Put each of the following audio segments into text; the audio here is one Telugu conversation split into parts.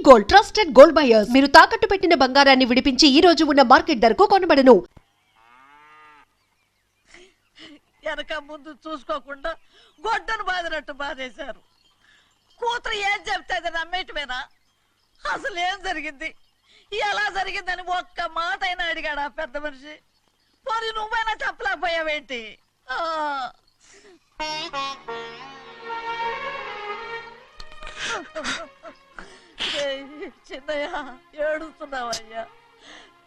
గోల్డ్ ట్రస్టెడ్ గోల్డ్ బయర్స్ మీరు తాకట్టు పెట్టిన బంగారాన్ని విడిపించి ఈ రోజు ఉన్న మార్కెట్ ధరకు కొనబడను. వెనక ముందు చూసుకోకుండా గొడ్డను బాదినట్టు బాధేశారు. కూతురు ఏం చెప్తే అది నమ్మేటమేనా? అసలు ఏం జరిగింది, ఎలా జరిగిందని ఒక్క మాట అయినా అడిగాడు ఆ పెద్ద మనిషి. మరి నువ్వైనా చెప్పలేకపోయావేంటి? చిన్నయ్య ఏడుస్తున్నావయ్యా?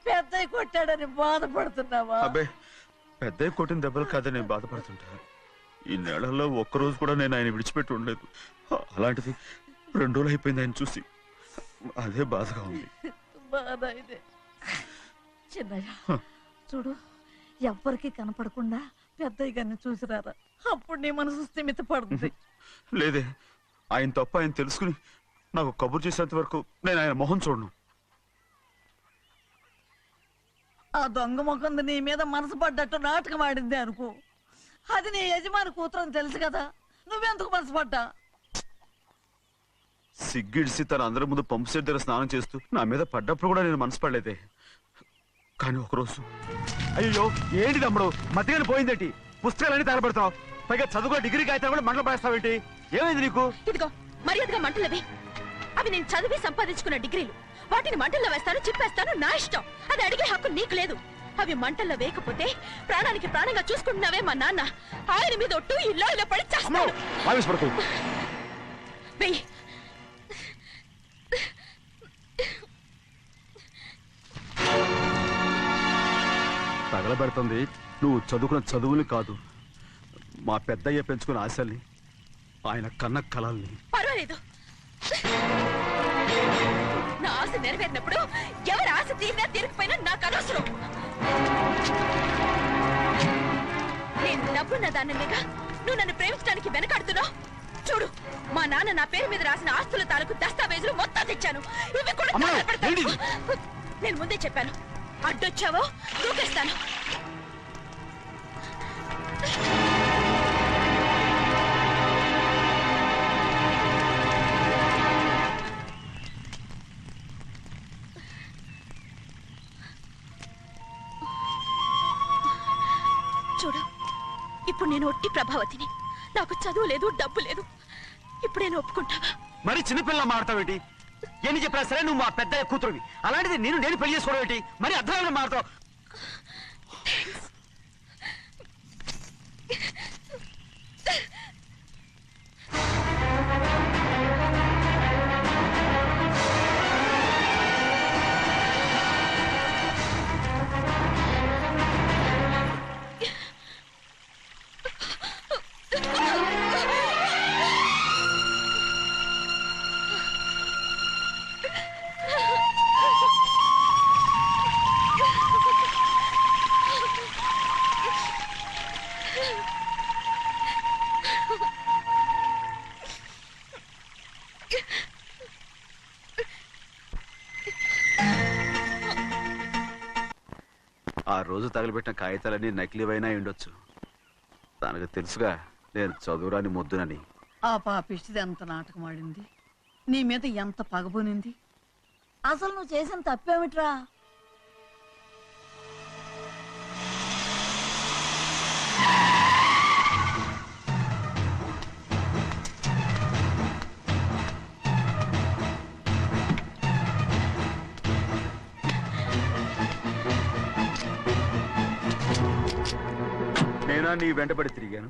పెద్దయ్య కొట్టాడని బాధపడుతున్నావా? అబ్బే, పెద్దయ్య కొట్టిన దెబ్బలు కాదని నేను బాధపడుతుంటా. ఈ నెలల్లో ఒక్కరోజు కూడా నేను ఆయన విడిచిపెట్టి ఉండలేదు. అలాంటిది 2 రోజులు అయిపోయింది ఆయన చూసి. అదే బాధగా ఉంది. బాధ ఇదే. చిన్నయ్య చూడు, ఎవ్వరికి కనపడకుండా పెద్దయ్య గారిని చూసిరారా, అప్పుడు నీ మనసు స్థిమిత పడుతుంది. లేదే, ఆయన తప్ప ఆయన తెలుసుకుని నాకు కబురు చేసేంత వరకు నేను ఆయన మొహం చూడను. ఆ దొంగ ముఖం నీ మీద మనసు పడ్డట్టు నాటకం ఆడింది అనుకో, అది నీ యజమాని కూతురని తెలుసు కదా, నువ్వెందుకు మనసు పడ్డా? సిగ్గిడిసి తన అందరి ముందు పంపు సెట్ దగ్గర స్నానం చేస్తూ నా మీద పడ్డప్పుడు కూడా నేను మనసు పడలేదే. కానీ ఒకరోజు, అయ్యో ఏంటి తమ్ముడు మధ్యగానే పోయిందేంటి? పుస్తకాలన్నీ తగలబెడతావు, పైగా చదువుకో డిగ్రీ కాగితాలు కూడా మంటలు పడేస్తావేంటి? ఏమైంది నీకు? ఇదిగో మర్యాదగా మంటలవి. అవి నేను చదివి సంపాదించుకున్న డిగ్రీలు. వాటిని మంటల్లో వేస్తాను, చెప్పేస్తాను, నా ఇష్టం. అది అడిగే హక్కు నీకు లేదు. అవి మంటల్లో వేయకపోతే ప్రాణానికి ప్రాణంగా చూసుకుంటున్నావే మా నాన్న, ఆయన మీద ఒట్టు ఇల్లు ఇలా పడి చేస్తాను. వెయ్యి. తగలబెడుతుంది నువ్వు చదువుకున్న చదువుని కాదు, మా పెద్దయ్య పెంచుకున్న ఆశల్ని, ఆయన కన్న కళల్ని. పర్వాలేదు, నా ఆశ నెరవేరినప్పుడు ఎవరి ఆశ తీరినా తీరకపోయినా నాకు అనవసరం. నేను డబ్బున్న దానిగా నువ్వు నన్ను ప్రేమించడానికి వెనకాడుతున్నావు. చూడు, మా నాన్న నా పేరు మీద రాసిన ఆస్తుల తాలూకు దస్తావేజులు మొత్తం తెచ్చాను. ఇవి కూడా నేను ముందే చెప్పాను, అడ్డొచ్చావో దూకేస్తాను. చూడు, ఇప్పుడు నేను ఒట్టి ప్రభావతిని. నాకు చదువు లేదు, డబ్బు లేదు. ఇప్పుడు నేను ఒప్పుకుంటావా? మరి చిన్నపిల్ల మాడతావేంటి? ఎన్ని చెప్పినా సరే నువ్వు మా పెద్దయ్య కూతురువి. అలాంటిది నేను పెళ్లి చేసుకోవడం ఏంటి? మరి అర్థమైన మాడతావు. ఆ రోజు తగలబెట్టిన కాగితాలన్నీ నకిలీవైనా ఉండొచ్చు. తనకు తెలుసుగా నేను చదువురాని మొద్దునని. ఆ పాపిష్టిది ఎంత నాటకం ఆడింది, నీ మీద ఎంత పగబోనింది. అసలు నువ్వు చేసిన తప్పేమిట్రా? నేనా నీ వెంటబడి తిరిగాను?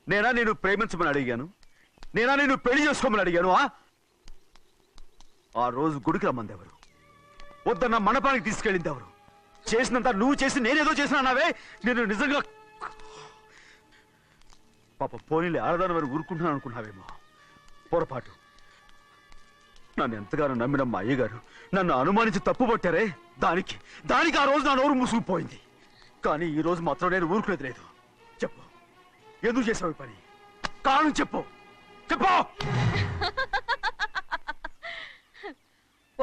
నేనా నేను ప్రేమించమని అడిగాను? నేనా నేను పెళ్లి చేసుకోమని అడిగాను? ఆ రోజు గుడికి రమ్మంది ఎవరు? వద్దన్న మండపానికి తీసుకెళ్ళింది ఎవరు? చేసినంత నువ్వు చేసి నేనేదో చేసినావే. నేను నిజంగా పాప పోనీలే ఆడదాని వారు ఊరుకుంటున్నాను అనుకున్నావేమో. పొరపాటు. నన్ను ఎంతగానో నమ్మిన మా అయ్యగారు నన్ను అనుమానించి తప్పు పట్టారే, దానికి ఆ రోజు నా నోరు మూసుకుపోయింది. కానీ ఈ రోజు మాత్రం నేను ఊరుకునేది లేదు. చెప్పు, ఎందుకు చేసావు పని? కారణం చెప్పు.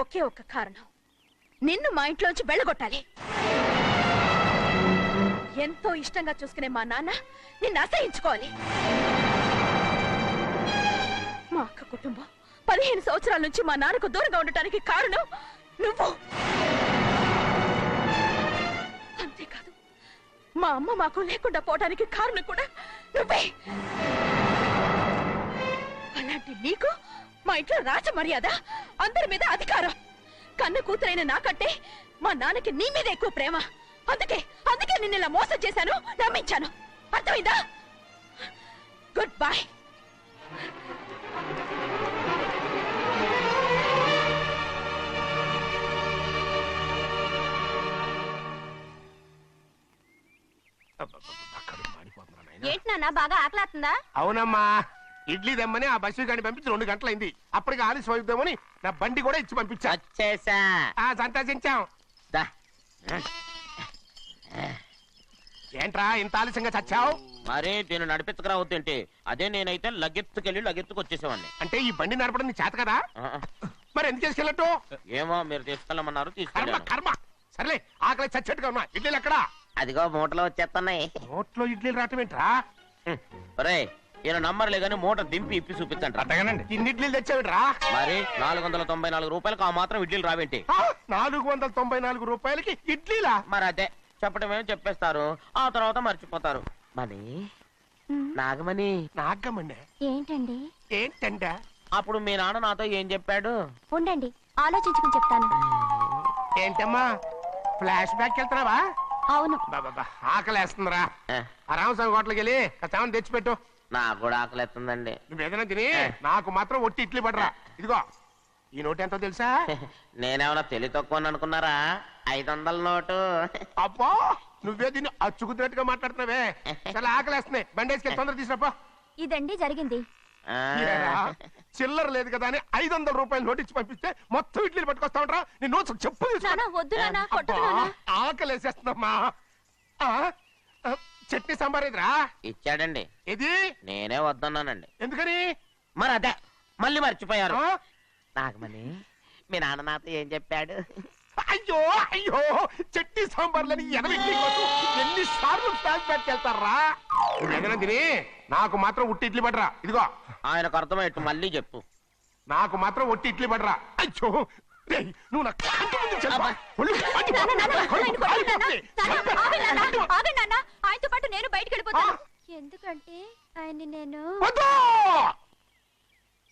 ఒకే ఒక్క కారణం, నిన్ను మా ఇంట్లోంచి వెళ్ళగొట్టాలి. ఎంతో ఇష్టంగా చూసుకునే మా నాన్న నిన్ను అసహించుకోవాలి. మా అక్క కుటుంబం 15 సంవత్సరాల నుంచి మా నాన్నకు దూరంగా ఉండటానికి కారణం నువ్వు. అంతేకాదు మా అమ్మ మాకు లేకుండా పోవడానికి కారణం కూడా నువ్వే. అలాంటి నీకు మా ఇంట్లో రాజ మర్యాద, అందరి మీద అధికారం. కన్న కూతురైన నాకంటే మా నాన్నకి నీ మీద ఎక్కువ ప్రేమ. అందుకే నిన్ను ఇలా మోసం చేశాను, నమ్మించాను. అర్థమైందా? Good bye. ఏంటి నాన్న బాగా ఆకలాతుందా? అవునమ్మా, ఇడ్లీ దమ్మని ఆ బస్సు గాని పంపించి 2 గంటలైంది. అప్పటికి ఆలస్యం అవుతామని నా బండి కూడా ఇచ్చి పంపించా. సంతోషించాం. ఏంట్రా ఇంత ఆలస్యంగా చచ్చావు? మరే నేను నడిపెత్తుకురావద్దేంటి? అదే నేనైతే లగెత్తుకెళ్ళి లగెత్తుకు వచ్చేసేవాడిని. అంటే ఈ బండి నడపడం నీ చేత కదా? మరి ఎందుకు చేసుకెళ్ళట్టు? ఏమో మీరు తీసుకెళ్ళమన్నారు, కర్మ తీసుకెళ్ళాను. కర్మ. సర్లే, ఆకలి చచ్చేట్టుగా ఉన్నా. ఇడ్లీలు ఎక్కడా? అదిగో మూటలో వచ్చేస్తున్నాయి. నోట్లో ఇడ్లీలు రావటం ఏంట్రా? ఒరే ఈయన నంబర్లే గాని మూట దింపి ఇప్పి చూపించండి. అట్టగానండి. ఇన్ని ఇడ్లీలు తెచ్చావిడ్రా? మరి 494 రూపాయలకు ఆ మాత్రం ఇడ్లీలు రావేంటి? 494 రూపాయలకి ఇడ్లీలా? మరి అదే చెప్పడమే చెప్పేస్తారు, ఆ తర్వాత మర్చిపోతారు. మనీ నాగమణి నాగమ్మండి. ఏంటండి? ఏంటంట? అప్పుడు మీ నాన్న నాతో ఏం చెప్పాడు? ఉండండి ఆలోచించుకుని చెప్తాను. ఏంటమ్మా ఫ్లాష్ బ్యాక్ వెళ్తున్నావా? అవును. బాబా ఆకలేస్తుందిరా. ఏ, ఆ రామస్వామి హోటల్కి వెళ్ళి కాస్త తెచ్చిపెట్టు. నాకు కూడా ఆకలిస్తుందండి. నువ్వేదైనా తిని నాకు మాత్రం ఒట్టి ఇడ్లీ పడరా. ఇదిగో ఈ నోటు ఎంతో తెలుసా? నేనేమన్నా తెలివి తక్కువ అనుకున్నారా? 500 నోటు. అబ్బో నువ్వే దీన్ని అచ్చుకుతున్నట్టుగా మాట్లాడుతున్నావే. చాలా ఆకలేస్తున్నాయి. బండేసుకెళ్ళి తొందర తీసినప్పా. ఇదండి జరిగింది. ఆ, చిల్లర లేదు కదా అని 500 రూపాయలు నోటు ఇచ్చి పంపిస్తే మొత్తం ఇడ్లీలు పట్టుకొస్తా ఉంటా. నీ నోట్స్ చెప్పు నాన్న వద్దు నాన్న, కొట్టకు నాన్న. ఆకలేసేస్తుందమ్మా. చట్నీ సాంబార్ ఇదిరా? ఇచ్చాడండి. ఇది నేనే వద్దన్నానండి. ఎందుకని? మరి అదే మళ్ళీ మర్చిపోయారు. ఆ? నాగమణి మీ నాన్న నాతో ఏం చెప్పాడు? అయ్యో అయ్యో చట్నీ సాంబార్లని ఎన్నిసార్లు ప్యాక్ పెట్టుకెళ్తారా? నువ్వేదైనా తిని నాకు మాత్రం ఉట్టి ఇడ్లీ పడరా. ఇదిగో ఆయనకు అర్థమయ్యట్టు మళ్ళీ చెప్పు. నాకు మాత్రం ఒట్టి ఇడ్లీ పడరా. అయ్యో రేయ్, నువ్వు నా కంటి ముందు చెప్పా. ఒళ్ళు మండి నాన్న, నాన్న, కడుపు ఆయన కొట్టకు నాన్న. కాలిపోతుంది. నాన్న, ఆగండి నాన్న, ఆగండి నాన్న. ఆయనతో పాటు నేను బయటికి వెళ్ళిపోతాను. ఎందుకంటే ఆయన్ని నేను వద్దు!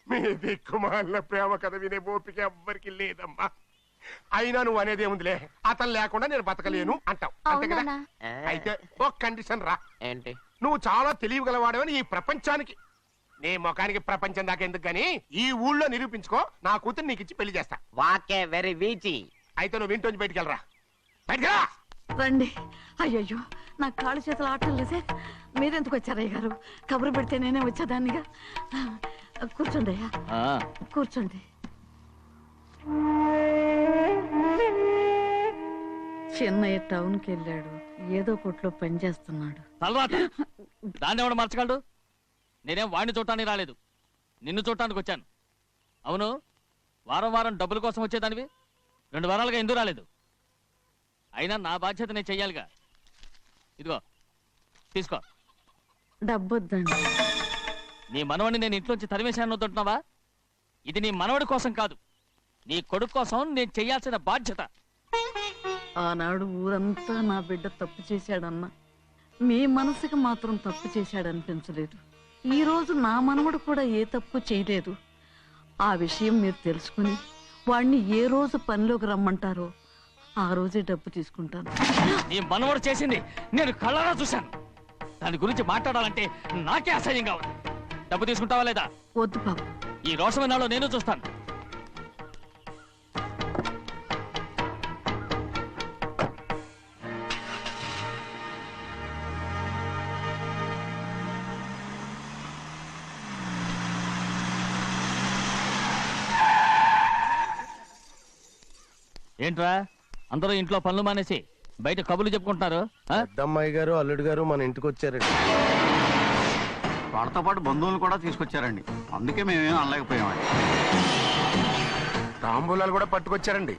మీ దిక్కుమాలిన ప్రేమ కథ వినే ఓపిక ఎవ్వరికి లేదమ్మా. అయినా నువ్వు అనేది ఏముందిలే, అతను లేకుండా నేను బతకలేను అంటావు అంతే కదా? అవునా? ఆ, అయితే ఒక కండిషన్ రా. ఏంటి? నువ్వు చాలా తెలియగలవాడవని ఈ ప్రపంచానికి, నీ ముఖానికి ప్రపంచం దాకా ఎందుకు గాని ఈ ఊళ్ళో నిరూపించుకో. నా కూతురు నీకు ఇచ్చి పెళ్లి చేస్తా. వాకే వెరీ వీచి. అయితే నువ్వు ఇంటి బయటికి వెళ్ళరా. బయటికి రండి. అయ్యయ్యో నా కాళ్ళు చేతులు ఆటలు లేసే. మీరెందుకు వచ్చారు అయ్య గారు? కబురు పెడితే నేనే వచ్చేదాన్నిగా. కూర్చోండి అయ్యా, కూర్చోండి. చిన్నయ్య టౌన్కి వెళ్ళాడు, ఏదో కొట్లో పని చేస్తున్నాడు. తలరాత దాన్ని ఎవడు మార్చగలడు? నేనేం వాడిని చూడటానికి రాలేదు, నిన్ను చూడటానికి వచ్చాను. అవును, వారం వారం డబ్బుల కోసం వచ్చేదానివి 2 వారాలుగా ఎందుకు రాలేదు? అయినా నా బాధ్యత నేను చెయ్యాలిగా. ఇదిగో తీసుకో. డబ్బొద్దండి. నీ మనవడిని నేను ఇంట్లోంచి తరిమేశాను వద్దంటున్నావా? ఇది నీ మనవడి కోసం కాదు, నీ కొడుకు కోసం నేను చెయ్యాల్సిన బాధ్యత. ఆనాడు ఊరంతా నా బిడ్డ తప్పు చేశాడన్నా, మీ మనసుకి మాత్రం తప్పు చేశాడనిపించలేదు. ఈ రోజు నా మనవడు కూడా ఏ తప్పు చేయలేదు. ఆ విషయం మీరు తెలుసుకుని వాడిని ఏ రోజు పనిలోకి రమ్మంటారో ఆ రోజే డబ్బు తీసుకుంటాను. నీ మనవడు చేసింది నేను కళ్ళారా చూశాను. దాని గురించి మాట్లాడాలంటే నాకే అసహ్యంగా ఉంది. డబ్బు తీసుకుంటావా లేదా? వద్దు బాబు. ఈ రోషమనాలో నేను చూస్తాను. ఏంట్రా అందరూ ఇంట్లో పనులు మానేసి బయట కబుర్లు చెప్పుకుంటున్నారు? పెద్దమ్మాయి గారు అల్లుడు గారు మన ఇంటికి వచ్చారండి. వాళ్ళతో పాటు బంధువులు కూడా తీసుకొచ్చారండి, అందుకే మేమేం అనలేకపోయామండి. తాంబూలాలు కూడా పట్టుకొచ్చారండి.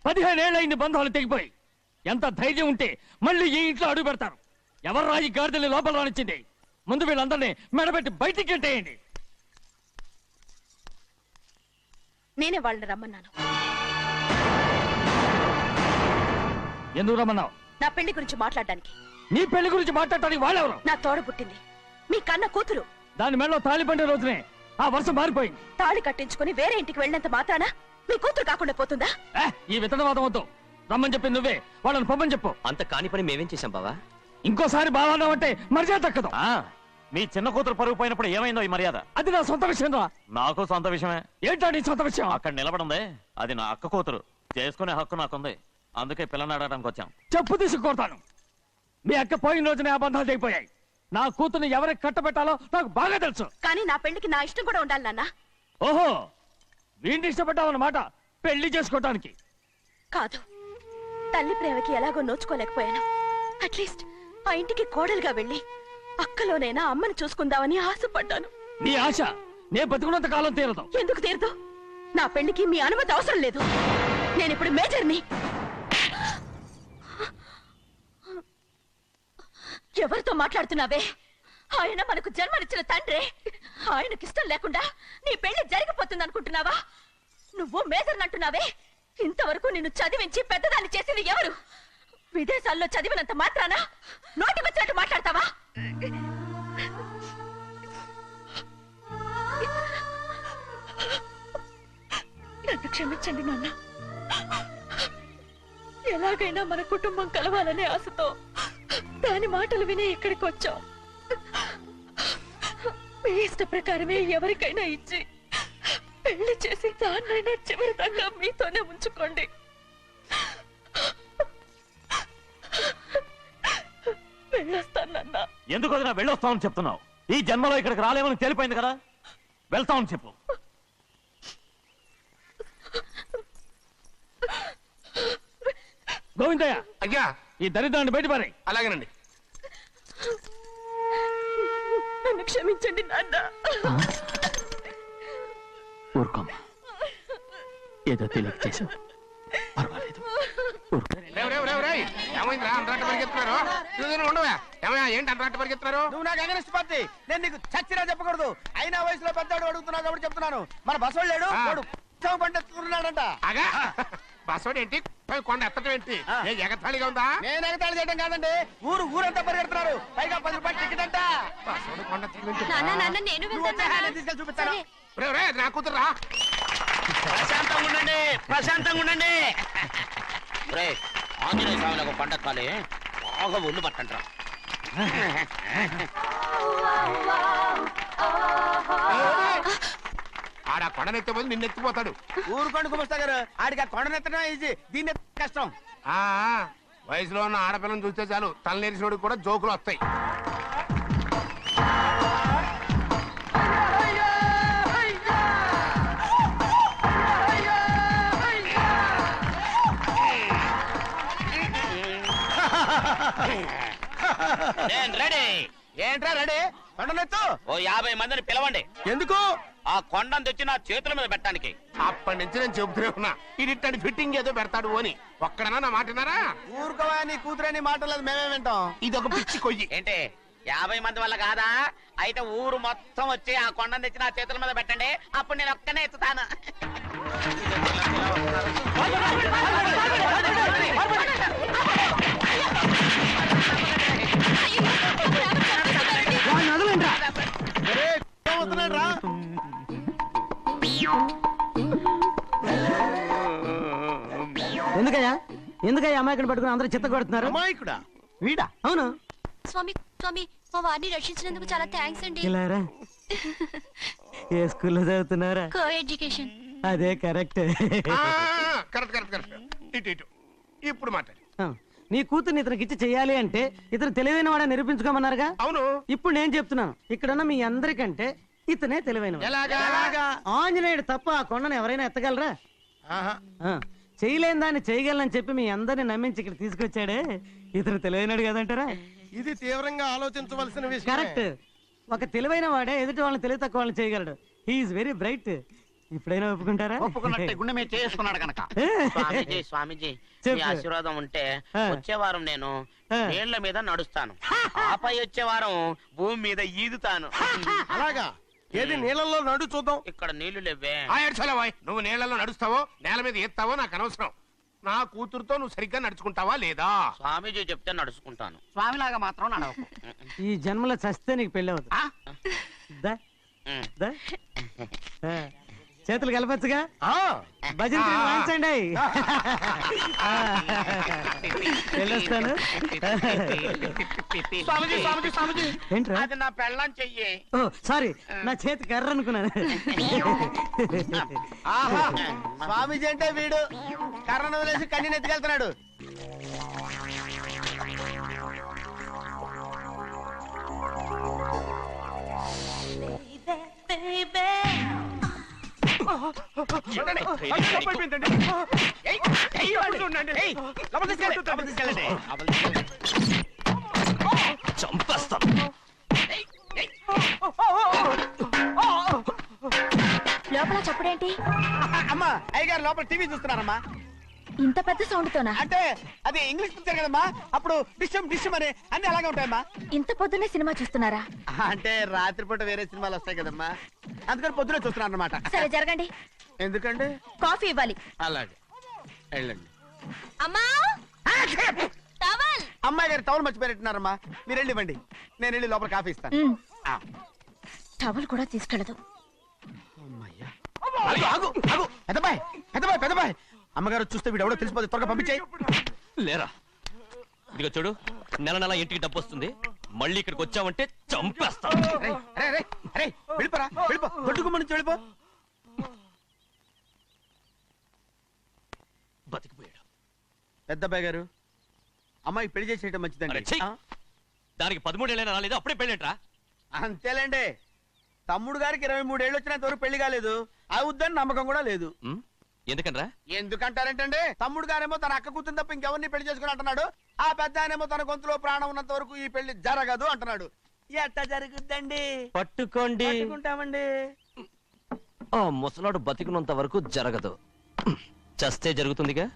15 ఏళ్ళైంది బంధాలు తెగిపోయి. ఎంత ధైర్యం ఉంటే మళ్ళీ ఈ ఇంట్లో అడుగు పెడతారు? ఎవరు రాయి గాడిదల్ని లోపల రానిచ్చింది? ముందు వీళ్ళందరినీ మెడబెట్టి బయటికి గెట్టేయండి. నేనే వాళ్ళని రమ్మన్నాను. ఎందుకు రమ్మన్నావు? నా పెళ్లి గురించి మాట్లాడడానికి. నీ పెళ్లి గురించి మాట్లాడటానికి వాళ్ళెవరు? నా తోడ పుట్టింది, మీ కన్న కూతురు. దాని మెడలో తాళి పండే రోజునే ఆ వర్ష మారిపోయింది. తాళి కట్టించుకుని వేరే ఇంటికి వెళ్ళినంత మాత్రాన మీ కూతురు కాకుండా పోతుందా? ఈ విత్తనవాదం వద్దు. రమ్మని చెప్పింది నువ్వే, వాళ్ళని పంపని చెప్పు. అంత కాని పని మేమేం చేశాం బావా? ఇంకోసారి బాగా అంటే మర్యాద తక్కదు. మీ చిన్న కూతురు పరుగు పోయినప్పుడు ఏమైందో ఈ మర్యాద? అది నా సొంత విషయం రా. నాకు సొంత విషయమే. ఏంటా నీ సొంత విషయం? అక్కడ నిలబడిందే అది నా అక్క కూతురు. చేసుకునే హక్కు నాకుంది. అందుకే పిల్లని అడగడానికి వచ్చాం. చెప్పు తీసుకొడతాను. మీ అక్క పోయిన రోజునే ఆ బంధాలు తెగిపోయాయి. నా కూతుర్ని ఎవరికి కట్టబెట్టాలో నాకు బాగా తెలుసు. కానీ నా పెళ్లికి నా ఇష్టం కూడా ఉండాలి నాన్న. ఓహో, వీడిని ఇష్టపడ్డావన్నమాట పెళ్లి చేసుకోవటానికి. కాదు, తల్లి ప్రేమకి ఎలాగో నోచుకోలేకపోయాను. అట్లీస్ట్ ఆ ఇంటికి కోడలుగా వెళ్ళి అక్కలోనైనా అమ్మని చూసుకుందామని ఆశపడ్డాను. నీ ఆశ నే బతుకున్నంత కాలం తీరదు. ఎందుకు తీరదు? నా పెళ్లికి మీ అనుమతి అవసరం లేదు. నేనిప్పుడు మేజర్ని. ఎవరితో మాట్లాడుతున్నావే? ఆయన మనకు జన్మనిచ్చిన తండ్రి. ఆయనకి ఇష్టం లేకుండా నీ పెళ్లి జరిగిపోతుంది అనుకుంటున్నావా? నువ్వు మేజర్ అంటున్నావే. ఇంతవరకు నిన్ను చదివించి పెద్దదాన్ని చేసింది ఎవరు? విదేశాల్లో చదివినంత మాత్రాన నోటికొచ్చినట్టు మాట్లాడతావా? నన్ను క్షమించండి నాన్న. ఎలాగైనా మన కుటుంబం కలవాలనే ఆశతో దాని మాటలు విని ఇక్కడికి వచ్చాం. మీ ఇష్ట ప్రకారమే ఎవరికైనా ఇచ్చి పెళ్లి చేసి దాన్నైనా చివరి దాకా మీతోనే ఉంచుకోండి. వెళ్ళొస్తానన్నా. ఎందుకు వదినా వెళ్ళొస్తామని చెప్తున్నావు? ఈ జన్మలో ఇక్కడికి రాలేమని తేలిపోయింది కదా. వెళ్తామని చెప్పు. గోవిందయ్య, అయ్యా ఈ దరిద్రాన్ని బయటపడే. అలాగేనండి. నన్ను క్షమించండి నాన్న. ఊరుకోమ్మా, ఏదో తెలియక చేసావు, పర్వాలేదు. ఏమైందిరా అంతరాట పరిగెత్తున్నారు? ఉండవా? ఏమయ్యా ఏంటి అంతరాట పరిగెత్తున్నారు? నువ్వు నాకు అగనిస్ట్ పార్టీ. నేను నీకు చచ్చినా చెప్పకూడదు. అయినా వయసులో పెద్దవాడు అడుగుతున్నావు కాబట్టి చెప్తున్నాను. మన బసవాడు లేడు, వాడు పండిస్తున్నాడంట. అగా బసవాడు ఏంటి? కొండ ఎత్తడం ఏంటి? ఎగతాళిగా ఉందా? నేను ఎగతాళి చేయడం కాదండి, ఊరంతా పరిగెడుతున్నారు. పైగా 10 రూపాయలు టికెట్ అంట. బసవాడు కొండ తీసుకెళ్ళి చూపిస్తాను. నా కూతురా. ప్రశాంతంగా ఉండండి, ప్రశాంతంగా ఉండండి. ఆంజనేయ స్వామికి ఒక పంట కాలే బాగా ఒళ్ళు పట్టంటారా. ఆడ కొండనెత్తే పోయి నిన్నెత్తిపోతాడు. ఊరుకోండి కుమస్తా గారు, ఆడికి ఆ కొండనెత్తడం ఈజీ, దీన్ని కష్టం. వయసులో ఉన్న ఆడపిల్లని చూస్తే చాలు తలనేరిసినోడికి కూడా జోకులు వస్తాయి. ఏంట్రా రెడీ? కొండనెత్తు. ఓ 50 మందిని పిలవండి. ఎందుకు? ఆ కొండను తెచ్చి నా చేతుల మీద పెట్టడానికి. అప్పటి నుంచి నేను చెబుతూనే ఉన్నా, ఇడిట్టని ఫిట్టింగ్ ఏదో పెడతాడు అని. ఒక్కడనా నా మాట విన్నారా? ఊరుకోవా, నీ కూతురని మాటలేదు, మేమే వింటాం. ఇది ఒక పిచ్చి కొయ్యి. ఏంటి 50 మంది వల్ల కాదా? అయితే ఊరు మొత్తం వచ్చి ఆ కొండను తెచ్చి నా చేతుల మీద పెట్టండి. అప్పుడు నేను ఒక్కనే ఎత్తుతాను. ఎందుకయ్యా అమాయకుని పట్టుకుని అందరూ చిత్త కొడుతున్నారు? అమాయకుడా? వీడా? అవును. స్వామి స్వామి, మా వారిని రక్షించినందుకు చాలా థ్యాంక్స్ అండి. ఇలారా, ఏ స్కూల్లో చదువుతున్నారా? Co education. అదే కరెక్ట్. Correct correct correct. ఇటు ఇటు ఇప్పుడు మాట్లాడు. నీ కూతుర్ని ఇతనికి ఇచ్చి చెయ్యాలి అంటే ఇతను తెలివైన వాడని నిరూపించుకోమన్నారుగా. అవును. ఇప్పుడు నేను చెప్తున్నాను, ఇక్కడున్న మీ అందరికంటే ఇతనే తెలివైన. ఆంజనేయుడు తప్ప ఆ కొండను ఎవరైనా ఎత్తగలరా? చేయలేని దాన్ని చేయగలనని చెప్పి మీ అందరిని నమ్మించి ఇక్కడ తీసుకొచ్చాడే, ఇతను తెలివైనడు కదంటారా? ఇది తీవ్రంగా ఆలోచించవలసిన విషయం. కరెక్ట్. ఒక తెలివైన వాడే ఎదుటి వాళ్ళని తెలివి తక్కువ వాళ్ళని చేయగలడు. He's very bright. ఇప్పుడైనా ఒప్పుకుంటారా? ఒప్పుకున్నట్టే గుండె మీద చేసుకున్నాడు కనుక. స్వామీజీ స్వామీజీ మీ ఆశీర్వాదం ఉంటే వచ్చే వారం నేను నీళ్ల మీద నడుస్తాను, ఆపై వచ్చే వారం భూమి మీద ఈదుతాను. అలాగా? ఏది నీళ్ళల్లో నడు చూద్దాం. ఇక్కడ నీళ్లు లేవే. నువ్వు నీళ్లలో నడుస్తావో నేల మీద ఎత్తావో నాకు అనవసరం. నా కూతురుతో నువ్వు సరిగ్గా నడుచుకుంటావా లేదా? స్వామీజీ చెప్తే నడుచుకుంటాను, స్వామిలాగా మాత్రం నడవకు. ఈ జన్మలో చస్తే నీకు పెళ్ళి అవుతుంది. చేతులు కలపచ్చుగా, భజన వాయించండి. వెళ్ళొస్తాను. స్వామీజీ స్వామీజీ స్వామీజీ ఏంట్రా? అది నా పెళ్ళం చెయ్యి. ఓ సారీ, నా చేతి కర్ర అనుకున్నాను. స్వామీజీ అంటే వీడు కర్రను వదిలేసి కన్నీని ఎత్తుకెళ్తున్నాడు. లోపల చప్పుడేంటి? అమ్మా అయ్యగారు లోపల టీవీ చూస్తున్నారమ్మా. ఇంత పెద్ద సౌండ్ తోనా? అంటే అది ఇంగ్లీష్ పిక్చర్ కదమ్మా, అప్పుడు డిషం డిషం అని అన్ని అలాగే ఉంటాయమ్మా. ఇంత పొద్దున్నే సినిమా చూస్తున్నారా? అంటే రాత్రిపూట వేరే సినిమాలు వస్తాయి కదమ్మా, అందుకని పొద్దునే చూస్తున్నాను అన్నమాట. సరే జరగండి. ఎందుకండి? కాఫీ ఇవ్వాలి. అలాగే వెళ్ళండి. అమ్మా టవల్. అమ్మాయి గారు టవల్ మర్చిపోయినట్టున్నారమ్మా, మీరు వెళ్ళి ఇవ్వండి, నేను వెళ్ళి లోపల కాఫీ ఇస్తాను. టవల్ కూడా తీసుకెళ్ళదు. పెద్దబాయ్ పెద్దబాయ్ పెద్దబాయ్, అమ్మగారు చూస్తే వీడు ఎవడో తెలిసిపోతే త్వరగా పంపించాయి. లేరా, ఇదిగో చూడు, నెల నెల ఇంటికి డబ్బు వస్తుంది, మళ్ళీ ఇక్కడికి వచ్చావంటే చంపేస్తా. వెళ్ళిపోరా, వెళ్ళిపో, దొడ్డుకుమ్మ నుంచి వెళ్ళిపో. బతికిపోయాడు. పెద్దబాయ్ గారు, అమ్మాయి పెళ్లి చేసేయటం మంచిదండి. దానికి 13 ఏళ్ళైనా రాలేదు, అప్పుడే పెళ్ళేంట్రా? అంతేలేండి, తమ్ముడు గారికి 23 ఏళ్ళు వచ్చినంత వరకు పెళ్లి కాలేదు, అవుద్దని నమ్మకం కూడా లేదు. ఎందుకనరా? ఎందుకంటారేంటండి, తమ్ముడు గారేమో తన అక్క కూతురు తప్ప ఇంకెవరిని పెళ్లి చేసుకుని అంటున్నాడు, ఆ పెద్ద ఆయనేమో తన గొంతులో ప్రాణం ఉన్నంత వరకు ఈ పెళ్లి జరగదు అంటున్నాడు. ఎట్టా జరుగుద్దండి? పట్టుకోండి. పట్టుకుంటామండి. ఆ ముసలాడు బతికినంత వరకు జరగదు, చస్తే జరుగుతుందిగా.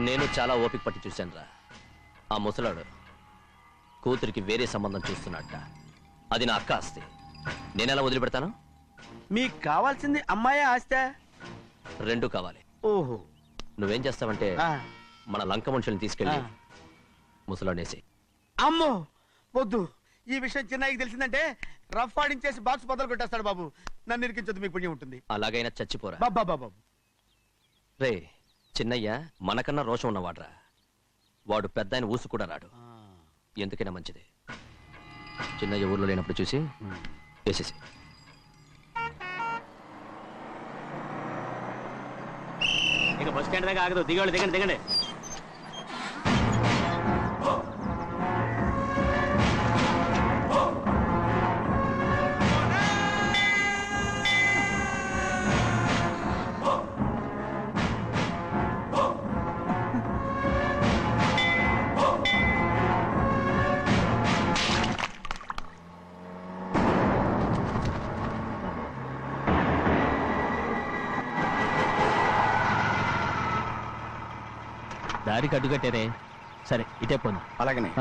నేను చాలా ఓపిక పట్టి చూశానురా. ఆ ముసలాడు కూతురికి వేరే సంబంధం చూస్తున్నట్ట. అది నా అక్క ఆస్తి, నేనెలా వదిలిపెడతాను? మీకు కావాల్సింది అమ్మాయి ఆస్తా? రెండు కావాలి. ఓహో, నువ్వేం చేస్తావంటే మన లంక మనుషుల్ని తీసుకెళ్ళి ముసలాడేసి. అమ్మో వద్దు, ఈ విషయం చిన్నయ్యకి తెలిసిందంటే రఫ్ ఆడించేసి బాక్స్ బదులు కొట్టేస్తాడు బాబు. నన్ను ఇరికించదు, మీకు పుణ్యం ఉంటుంది. అలాగైనా చచ్చిపోరా. బాబా రే చిన్నయ్య మనకన్నా రోషం ఉన్నవాడ్రా, వాడు పెద్ద ఆయన ఊసు కూడా రాడు. ఎందుకైనా మంచిది చిన్నయ్య ఊర్లో లేనప్పుడు చూసి వేసేసి. ఇక బస్ స్టాండ్ దాకా ఆగదు, దిగండి దిగండి దిగండి. దారికి అడ్డుకట్టారే, సరే ఇటే పోను. అలాగనే.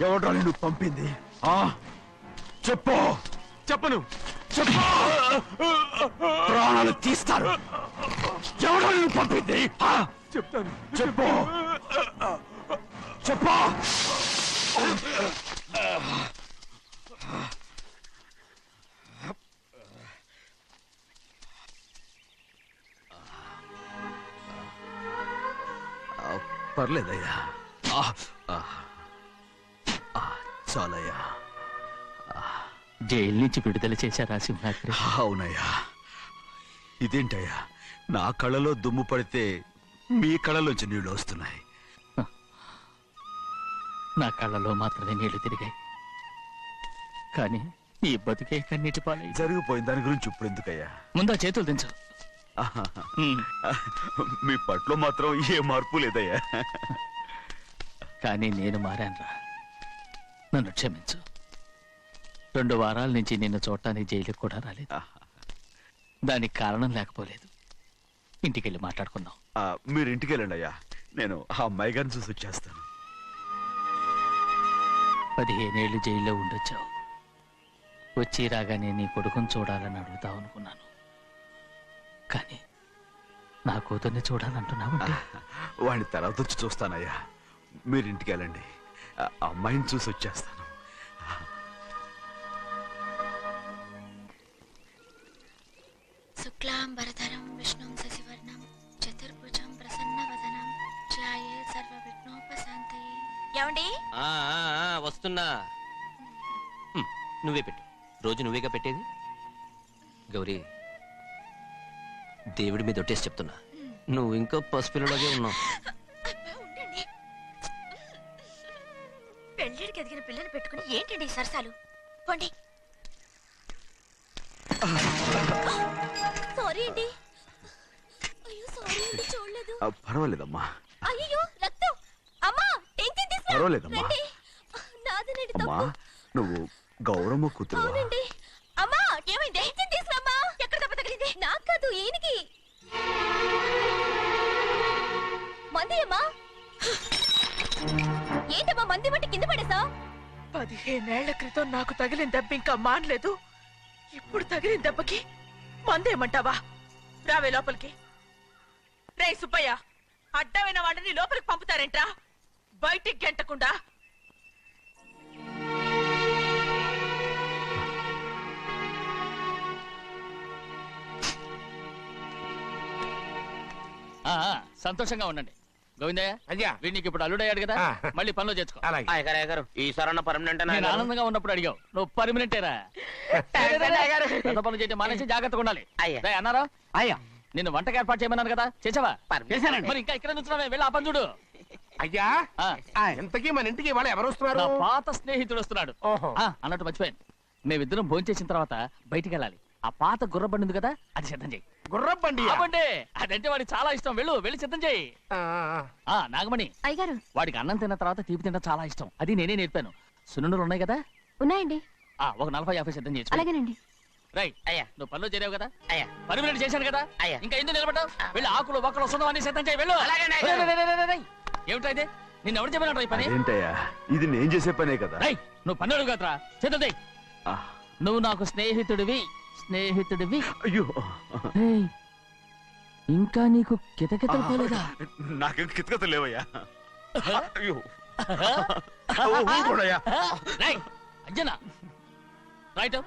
ఎవడ్రా నిన్ను పంపింది? చెప్పు. చెప్పను. చెప్పు. ప్రాణాలు తీస్తారు. ఎవడ్రా నిన్ను పంపింది? చెప్తాను. చెప్పు. చెప్పు. పర్లేదయ్యా. చాలయ్యా. జైలు నుంచి విడుదల చేశారా సింహాద్రి? అవునయ్యా. ఇదేంటయ్యా, నా కళ్ళలో దుమ్ము పడితే మీ కళ్ళలోంచి నీళ్లు వస్తున్నాయి. నా కళ్ళలో మాత్రమే నీళ్లు తిరిగాయి, కానీ నీ బతుకే కన్నీటి పాలై. జరిగిపోయిన దాని గురించి ఇప్పుడు ఎందుకయ్యా? ముందా చేతులు దించు. మీ పట్లో మాత్రం ఏ మార్పు లేదయ్యా. కానీ నేను మారానురా, నన్ను క్షమించు. 2 వారాల నుంచి నిన్ను చూడటానికి జైలుకి కూడా రాలేదు. దానికి కారణం లేకపోలేదు. ఇంటికెళ్ళి మాట్లాడుకుందాం. మీరు ఇంటికి వెళ్ళండి అయ్యా, నేను ఆ అమ్మాయి గారిని చూసి వచ్చేస్తాను. 15 ఏళ్ళు జైల్లో ఉండొచ్చావు. వచ్చి రాగానే నీ కొడుకుని చూడాలని అడుగుతావు అనుకున్నాను, కానీ నా కూతుర్ని చూడాలంటున్నావంటే. వాడిని తర్వాత వచ్చి చూస్తానయ్యా, మీరు ఇంటికి వెళ్ళండి. ఆ అమ్మాయిని చూసి వచ్చేస్తాను. శుక్లాంబరధరం విష్ణుం శశివర్ణం చతుర్భుజం ప్రసన్నవదనం ధ్యాయే సర్వవిఘ్నోపశాంతయే. ఏమండి? వస్తున్నా. నువ్వే పెట్టు. రోజు నువ్వేగా పెట్టేది. గౌరీ, దేవుడి మీద ఒట్టేసి చెప్తున్నా, నువ్వు ఇంకా పసిపిల్లలాగే ఉన్నావు. పెళ్ళిడికి ఎదిగిన పిల్లని పెట్టుకుని ఏంటండి సరసాలు? పోండి. సారీ అండి. అయ్యో సారీ అండి, చూడలేదు. పర్వాలేదమ్మా. అయ్యో రక్తం. అమ్మా టెన్షన్ తీసుకురా. పర్వాలేదమ్మా. నాదనండి అమ్మా, తప్పు. నువ్వు గౌరమ్మ కూతురు. అవునండి. అమ్మా ఏమైంది? టెన్షన్ తీసుకురామ్మా. ఎక్కడ దెబ్బ తగిలింది? నాకు కాదు, ఈయనకి. మంది అమ్మా. ఏంటమ్మా మంది బట్టి కింద పడేసా? 15 ఏళ్ల క్రితం నాకు తగిలిన దెబ్బ ఇంకా మానలేదు. ఇప్పుడు తగిలిన దెబ్బకి మందేమంటావా? రావే లోపలికి. రే సుబ్బయ్య, అడ్డమైన వాడిని లోపలికి పంపుతారేంట్రా? బయటికి గెంటకుండా. సంతోషంగా ఉండండి. గోవిందయ్య, అయ్యా, వీడికి ఇప్పుడు అల్లుడయ్యాడు కదా, మళ్ళీ పనిలో చేర్చుకో. ఈసారన్నా పర్మనెంట్. నేను ఆనందంగా ఉన్నప్పుడు అడిగావు, నువ్వు పర్మనెంటేరా. పెద్ద పనులు చేయడం మానేసి జాగ్రత్తగా ఉండాలి. అన్నారా? అయ్యా, నిన్ను వంటకి ఏర్పాటు చేయమన్నాను కదా, చేసావా? మరి ఇంకా ఇక్కడ నుంచున్నావే, వెళ్ళి ఆ పని చూడు. అయ్యా, ఇంతకీ మన ఇంటికి వాళ్ళు ఎవరు వస్తున్నారు? నా పాత స్నేహితుడు వస్తున్నాడు. అన్నట్టు మర్చిపోయాను, మేమిద్దరం భోంచేసిన తర్వాత బయటికి వెళ్ళాలి. ఆ పాత గుర్రబండి ఉంది కదా, అది సిద్ధం చేయి. గుర్రబండి? అదంటే వాడికి చాలా ఇష్టం. వెళ్ళి సిద్ధం చేయి. నాగమణి, అయ్యగారు, వాడికి అన్నం తిన్న తర్వాత తీపి తినడం చాలా ఇష్టం. అది నేనే నేర్పాను. సున్నుండలు ఉన్నాయి కదా? ఉన్నాయండి. ఒక 40-50 సిద్ధం చేసి. అలాగేనండి. రైట్. అయ్యా, నువ్వు పనిలో చేరావు కదా, అయ్యా, పర్మనెంట్ చేశాను కదా, అయ్యా, ఇంకా ఎందుకు నిలబడ్డావు? వెళ్ళి ఆకులు బొక్కలు వస్తుందో అన్ని సిద్ధం చేయి. వెళ్ళు. ఏమిటా ఇది? నిన్ను ఎవరు చెప్పినట్టు ఈ పని? ఏంటయ్యా, ఇది నేను చేసే పనే కదా. నువ్వు పని అడుగు కదరా, సిద్ధం చేయి. నువ్వు నాకు స్నేహితుడివి. అయ్యో, ఇంకా నీకు కితకితలు పోలేదా? నాకేం కితకితలు లేవయ్యా. అయ్యో, అంజనా రైట్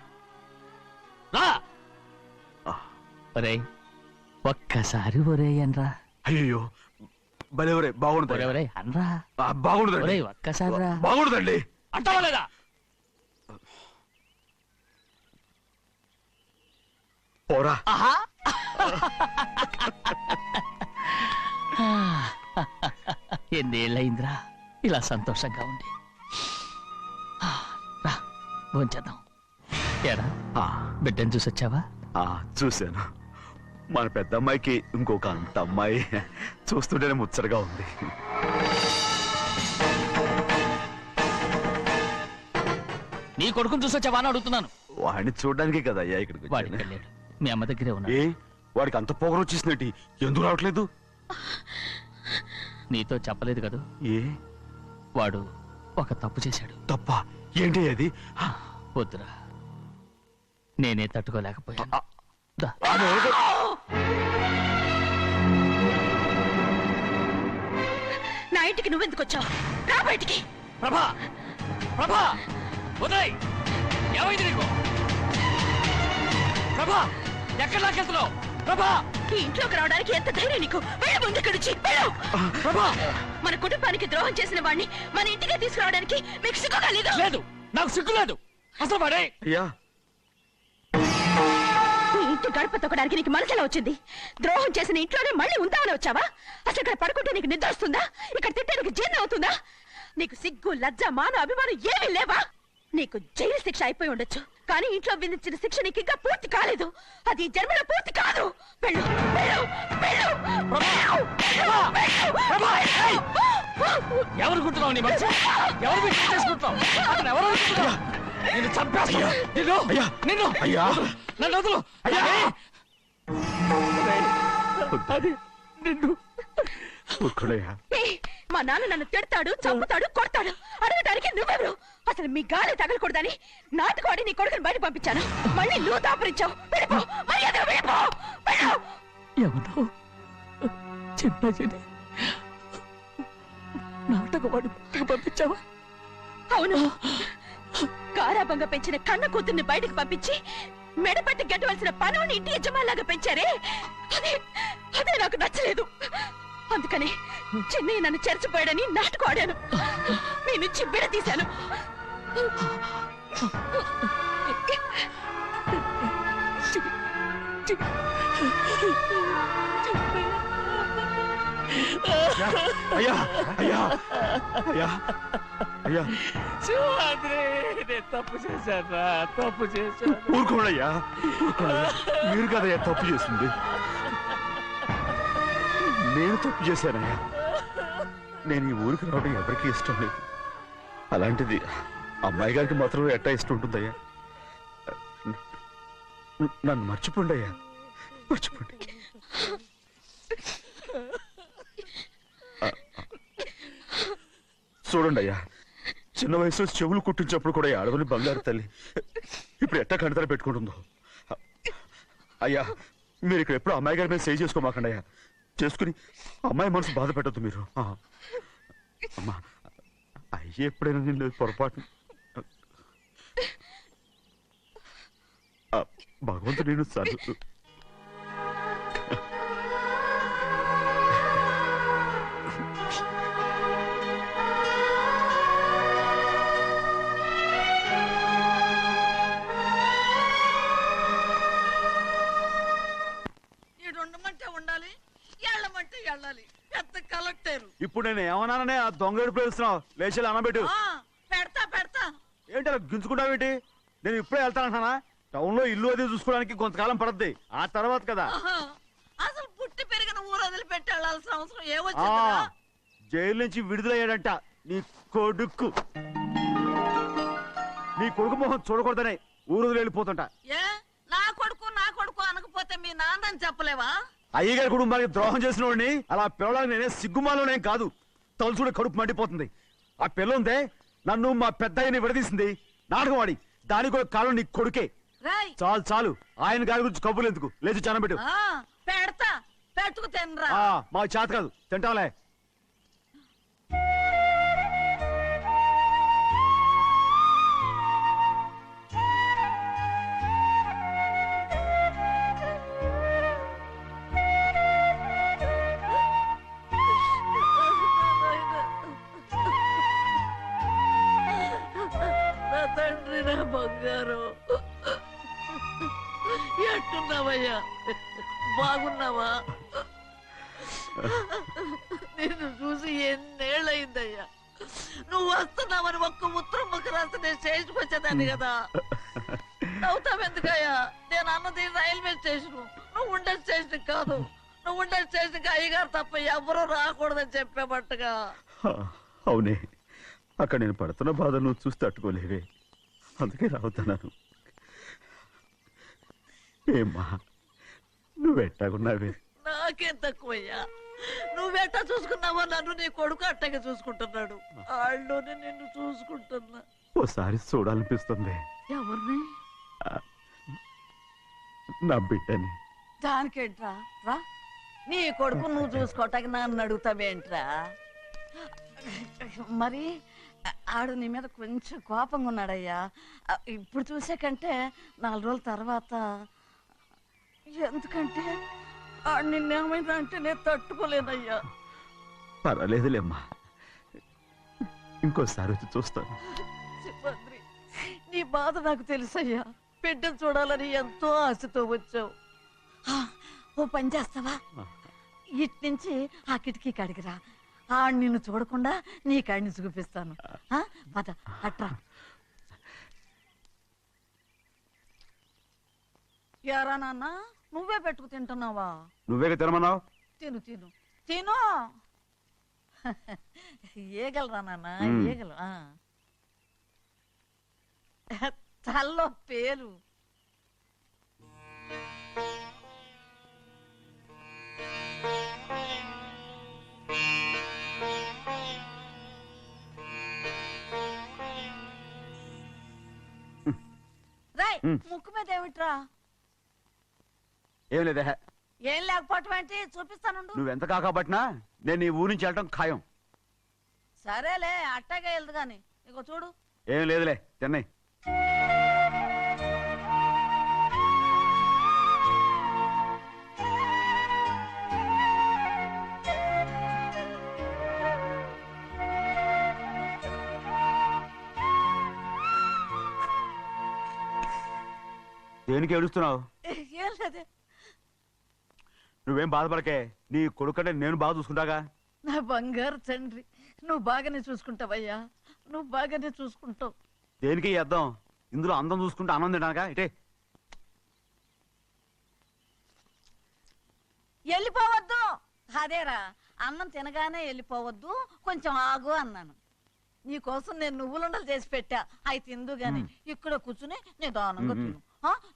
రా. ఒరేయ్, ఒక్కసారి ఒరేయ్ అనరా. అయ్యో, భలే ఒరే, బాగుంటుంది. ఒరేయ్ అనరా. బాగుండదండి. ఒక్కసారి రా. బాగుండదండి. అంటావా లేదా? పోరా. ఎన్నేళ్ళయిందిరా ఇలా సంతోషంగా ఉండి. రా భోంచేద్దాం. ఏరా బిడ్డను చూసొచ్చావా? చూశాను. మన పెద్ద అమ్మాయికి ఇంకొక అంత అమ్మాయి. చూస్తుంటేనే ముచ్చటగా ఉంది. నీ కొడుకుని చూసొచ్చావా అని అడుగుతున్నాను. వాడిని చూడడానికి కదా అయ్యా ఇక్కడికి వాడికి వెళ్ళాడు. మీ అమ్మ దగ్గరే ఉన్నా. వాడికి అంత పొగరు వచ్చేసినట్టు ఎందుకు రావట్లేదు? నీతో చెప్పలేదు కదా. ఏ వాడు ఒక తప్పు చేశాడు. తప్ప ఏంటి అది? వద్దురా, నేనే తట్టుకోలేకపోయాను. దా. నా ఇంటికి నువ్వెందుకు వచ్చావు? రా బయటికి. ప్రభా, ప్రభా, ఉదయ్, ఏమైంది నీకు? ప్రభా, ఎక్కడ లాకెళ్తున్నావు? ప్రభా, ఈ ఇంట్లోకి రావడానికి ఎంత ధైర్యం నీకు? వెళ్ళు ముందు ఇక్కడి నుంచి, వెళ్ళు. ప్రభా, మన కుటుంబానికి ద్రోహం చేసిన వాడిని మన ఇంటికి తీసుకురావడానికి మీకు సిగ్గుగా లేదు? లేదు, నాకు సిగ్గు లేదు. అసలు వాడే అయ్యా, ఈ ఇంటి గడప తొక్కడానికి నీకు మనసులో వచ్చింది. ద్రోహం చేసిన ఇంట్లోనే మళ్ళీ ఉందామని వచ్చావా? అసలు ఇక్కడ పడుకుంటే నీకు నిద్ర వస్తుందా? ఇక్కడ తింటే నీకు జీర్ణం అవుతుందా? నీకు సిగ్గు, లజ్జ, మాన, అభిమానం ఏమీ లేవా? నీకు జైలు శిక్ష అయిపోయి ఉండొచ్చు, కానీ ఇంట్లో విధించిన శిక్ష నీకు ఇంకా పూర్తి కాలేదు. అది ఈ జన్మలో పూర్తి కాదు. వెళ్ళు, వెళ్ళు, వెళ్ళు. ఎవరు గుర్తున్నావు? నీ మంచి ఎవరు విషయం చేసుకుంటావు? అతను ఎవరు అనుకుంటున్నావు? నిన్ను చంపేస్తా. నిన్ను నిన్ను నన్ను వదులు. అది నిన్ను మా నాన్న నన్ను తిడతాడు, చంపుతాడు, కొడతాడు. అడగడానికి నువ్వెవరు? అసలు మీ గాలి తగలకూడదని నాటుకోడి నీ కొడుకుని బయట పంపించాను. మళ్ళీ నువ్వు దాపరించావు. వెళ్ళిపో, మర్యాదగా వెళ్ళిపో, వెళ్ళు. ఎవరో చిన్న నాటకవాడు పంపించావా? అవును, గారాబంగా పెంచిన కన్న కూతుర్ని బయటకు పంపించి మెడపట్టి గెట్టవలసిన పనుని ఇంటి యజమానిలాగా పెంచారే, అదే నాకు నచ్చలేదు. అందుకని చెన్నై నన్ను చెరచిపోయాడని నాటకం ఆడాను. నీ నుంచి విడదీశాను. అయ్యా, అయ్యా, అయ్యా, అయ్యా, తప్పు చేశాను, తప్పు చేశాను. ఊరుకోడయ్యా, మీరు కదయ్యా తప్పు చేసింది. నేను తప్పు చేశానయ్యా. నేను ఈ ఊరికి రావడం ఎవరికీ ఇష్టం లేదు. అలాంటిది అమ్మాయి గారికి మాత్రం ఎట్టా ఇష్టం ఉంటుందయ్యా. నన్ను మర్చిపోండి అయ్యా, మర్చిపోండి. చూడండి అయ్యా, చిన్న వయసులో చెవులు కుట్టించినప్పుడు కూడా ఆడవని బంగారు తల్లి ఇప్పుడు ఎట్టా కణితర పెట్టుకుంటుందో. అయ్యా, మీరు ఇక్కడ ఎప్పుడు అమ్మాయి గారి మీద సేవ్ చేసుకోమాకండి అయ్యా. చేసుకుని అమ్మాయి మనసు బాధ పెట్టద్దు మీరు. అమ్మా, అయ్యే ఎప్పుడైనా నేను పొరపాటు భగవంతుడు నేను సార్. ఉండాలి, ఎళ్ళమంటే వెళ్ళాలి. పెద్ద కలెక్టర్. ఇప్పుడు నేను ఏమన్నాననే ఆ దొంగ ఎడుపు వేస్తున్నావు. లేచి అనబెట్టు. పెడతా పెడతా. ఏంటి అలా గించుకుంటావేంటి? నేను ఇప్పుడే వెళ్తానంటానా? టౌన్ లో ఇల్లు అది చూసుకోవడానికి కొంతకాలం పడద్ది. ఆ తర్వాత కదా. అసలు పుట్టి పెరిగిన ఊరు వదిలిపెట్టి వెళ్ళాల్సిన అవసరం ఏమొచ్చిందా? జైలు నుంచి విడుదలయ్యాడంట నీ కొడుకు. నీ కొడుకు మొహం చూడకూడదనే ఊరు వదిలి వెళ్ళిపోతుంట. ఏ నా కొడుకు నా కొడుకు అనకపోతే మీ నాన్నని చెప్పలేవా? అయ్యగారి కుటుంబానికి ద్రోహం చేసిన వాడిని అలా పిల్లడానికి నేనే సిగ్గుమాలోనేం కాదు. తలుచుకుంటే కడుపు మండిపోతుంది. ఆ పిల్లందే నన్ను మా పెద్దయ్యని విడదీసింది. నాటకం ఆడి దానికి కూడా కాలం నీ కొడుకే. చాలు చాలు, ఆయన గారి గురించి కబుర్లు ఎందుకు? లేచి చనబెట్టు. పెడతా, పెట్టుకు తినరా. మా చేత కాదు, తింటాంలే. తండ్రి, నా బంగారు, ఎట్టున్నావయ్యా? బాగున్నావా? నిన్ను చూసి ఎన్నేళ్ళయిందయ్యా. నువ్వు వస్తున్నావని ఒక్క ఉత్తరం ముక్క రాస్తే నేను స్టేషన్కి వచ్చేదాన్ని కదా. నవ్వుతావెందుకయ్యా? నేను అన్నది రైల్వే స్టేషన్, నువ్వు ఉండే స్టేషన్ కాదు. నువ్వు ఉండే స్టేషన్కి అయ్యగారు తప్ప ఎవరూ రాకూడదని చెప్పేమట్టుగా. అవునే, అక్కడ నేను పడుతున్న బాధ నువ్వు చూసి తట్టుకోలేవే, అందుకే రావుతున్నాను. ఏమ్మా, నువ్వు ఎట్టాగున్నావే? నాకేం తక్కువయ్యా, నువ్వెట్టా చూసుకున్నావో నన్ను నీ కొడుకు అట్టగా చూసుకుంటున్నాడు. వాళ్ళలోనే నిన్ను చూసుకుంటున్నా. ఓసారి చూడాలనిపిస్తుంది ఎవరిని? నా బిడ్డని. దానికేంట్రా? రా, నీ కొడుకు నువ్వు చూసుకోవటానికి నన్ను అడుగుతావేంట్రా? మరి ఆడు నీ మీద కొంచెం కోపంగా ఉన్నాడయ్యా. ఇప్పుడు చూసే కంటే 4 రోజుల తర్వాత. ఎందుకంటే ఆడు నిన్నేమైనా అంటే నేను తట్టుకోలేనయ్యా. పర్వాలేదులేమ్మా, ఇంకోసారి వచ్చి చూస్తాను. శివాద్రి, నీ బాధ నాకు తెలుసయ్యా. బిడ్డను చూడాలని ఎంతో ఆశతో వచ్చావు. ఓ పని చేస్తావా? ఇటు నుంచి ఆ కిటికీ కడిగిరా. ఆడు నిన్ను చూడకుండా నీ కాడిని చూపిస్తాను. పద అట్రా. యారా నాన్న, నువ్వే పెట్టుకు తింటున్నావా? నువ్వే తినమన్నావు. తిను తిను తిను. ఏగలరా నాన్న, ఏగలు. తల్లో పేరు. రాయ్, ముక్కు మీద ఏమిట్రా? ఏం లేదే. ఏం లేకపోవటం ఏంటి? చూపిస్తాను. నువ్వెంత కాకపట్టినా నేను ఈ ఊరి నుంచి వెళ్ళటం ఖాయం. సరేలే, అట్టాగే వెళ్దు గాని. ఇగో చూడు. ఏం లేదులే, చెన్నై. దేనికి ఏడుస్తున్నావు? ఏం లేదే. నువ్వేం బాధపడకే, నీ కొడుకంటే నేను బాగా చూసుకుంటాగా. నా బంగారు తండ్రి, నువ్వు బాగానే చూసుకుంటావయ్యా. నువ్వు బాగానే చూసుకుంటావు. దేనికి అర్థం? ఇందులో అందం చూసుకుంటే ఆనందం తినగా. ఇటే వెళ్ళిపోవద్దు. అదేరా, అన్నం తినగానే వెళ్ళిపోవద్దు, కొంచెం ఆగు అన్నాను. నీకోసం నేను నువ్వులుండలు చేసి పెట్టా. అవి తిందు గాని ఇక్కడ కూర్చుని నిదానంగా తిను.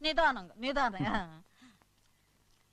నిదానంగా నిదానంగా.